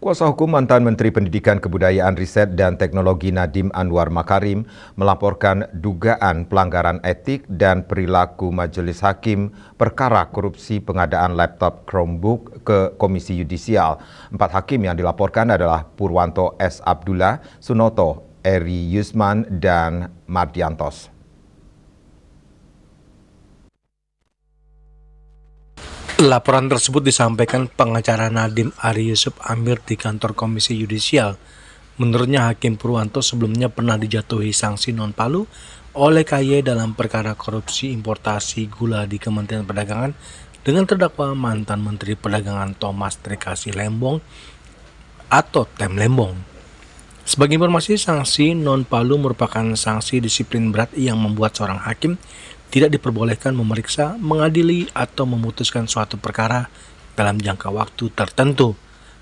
Kuasa hukum mantan Menteri Pendidikan Kebudayaan Riset dan Teknologi Nadiem Anwar Makarim melaporkan dugaan pelanggaran etik dan perilaku Majelis Hakim perkara korupsi pengadaan laptop Chromebook ke Komisi Yudisial. 4 hakim yang dilaporkan adalah Purwanto S. Abdullah, Sunoto, Eri Yusman, dan Mardiantos. Laporan tersebut disampaikan pengacara Nadiem Ari Yusuf Amir di kantor Komisi Yudisial. Menurutnya Hakim Purwanto sebelumnya pernah dijatuhi sanksi non-palu oleh KY dalam perkara korupsi importasi gula di Kementerian Perdagangan dengan terdakwa mantan Menteri Perdagangan Thomas Trekasih Lembong atau Tem Lembong. Sebagai informasi, sanksi non-palu merupakan sanksi disiplin berat yang membuat seorang hakim tidak diperbolehkan memeriksa, mengadili, atau memutuskan suatu perkara dalam jangka waktu tertentu.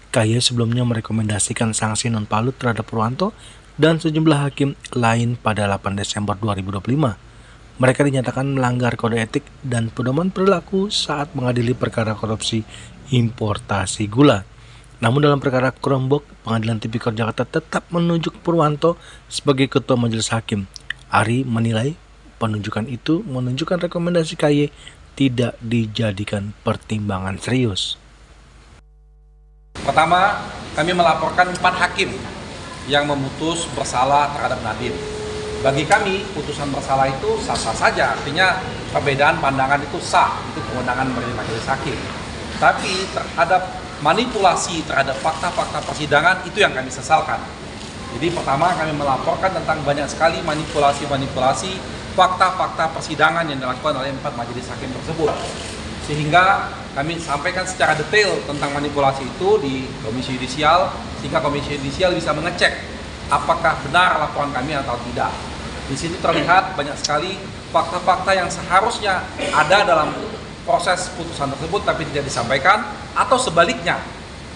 KY sebelumnya merekomendasikan sanksi non-palu terhadap Purwanto dan sejumlah hakim lain pada 8 Desember 2025. Mereka dinyatakan melanggar kode etik dan pedoman perilaku saat mengadili perkara korupsi importasi gula. Namun dalam perkara Chromebook, Pengadilan Tipikor Jakarta tetap menunjuk Purwanto sebagai Ketua Majelis Hakim. Ari menilai penunjukan itu menunjukkan rekomendasi KY tidak dijadikan pertimbangan serius. Pertama, kami melaporkan 4 hakim yang memutus bersalah terhadap Nadiem. Bagi kami, putusan bersalah itu sah-sah saja, artinya perbedaan pandangan itu sah, itu kewenangan dari majelis hakim. Tapi terhadap manipulasi terhadap fakta-fakta persidangan itu yang kami sesalkan. Jadi pertama, kami melaporkan tentang banyak sekali manipulasi fakta-fakta persidangan yang dilakukan oleh 4 majelis hakim tersebut. Sehingga kami sampaikan secara detail tentang manipulasi itu di Komisi Yudisial, sehingga Komisi Yudisial bisa mengecek apakah benar laporan kami atau tidak. Di situ terlihat banyak sekali fakta-fakta yang seharusnya ada dalam proses putusan tersebut tapi tidak disampaikan, atau sebaliknya,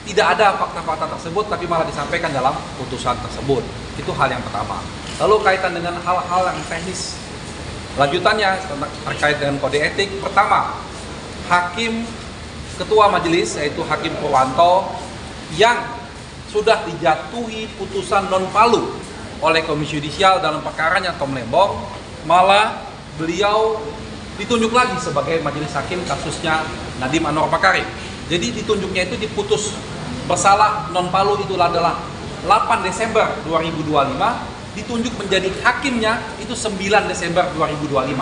tidak ada fakta-fakta tersebut tapi malah disampaikan dalam putusan tersebut. Itu hal yang pertama. Lalu kaitan dengan hal-hal yang teknis lanjutannya terkait dengan kode etik, pertama, hakim ketua majelis yaitu Hakim Purwanto yang sudah dijatuhi putusan non-palu oleh Komisi Yudisial dalam perkaranya Tom Lembong, malah beliau ditunjuk lagi sebagai majelis hakim kasusnya Nadiem Anwar Makarim. Jadi ditunjuknya itu diputus bersalah non-palu itu adalah 8 Desember 2025, ditunjuk menjadi hakimnya itu 9 Desember 2025.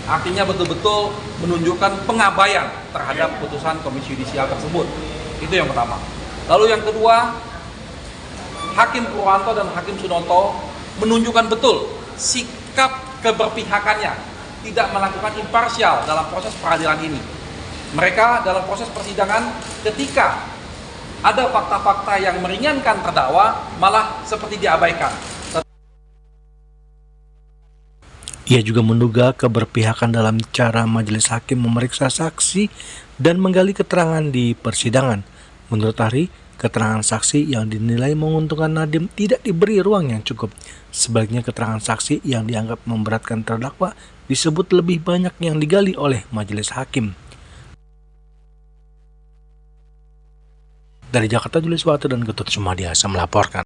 Artinya betul-betul menunjukkan pengabaian terhadap putusan Komisi Yudisial tersebut. Itu yang pertama. Lalu yang kedua, Hakim Purwanto dan Hakim Sunoto menunjukkan betul sikap keberpihakannya, tidak melakukan imparsial dalam proses peradilan ini. Mereka dalam proses persidangan ketika ada fakta-fakta yang meringankan terdakwa malah seperti diabaikan. Ia juga menduga keberpihakan dalam cara majelis hakim memeriksa saksi dan menggali keterangan di persidangan. Menurut Ari, keterangan saksi yang dinilai menguntungkan Nadiem tidak diberi ruang yang cukup. Sebaliknya keterangan saksi yang dianggap memberatkan terdakwa disebut lebih banyak yang digali oleh majelis hakim. Dari Jakarta, Julius Watu dan Ketut Sumadiasa melaporkan.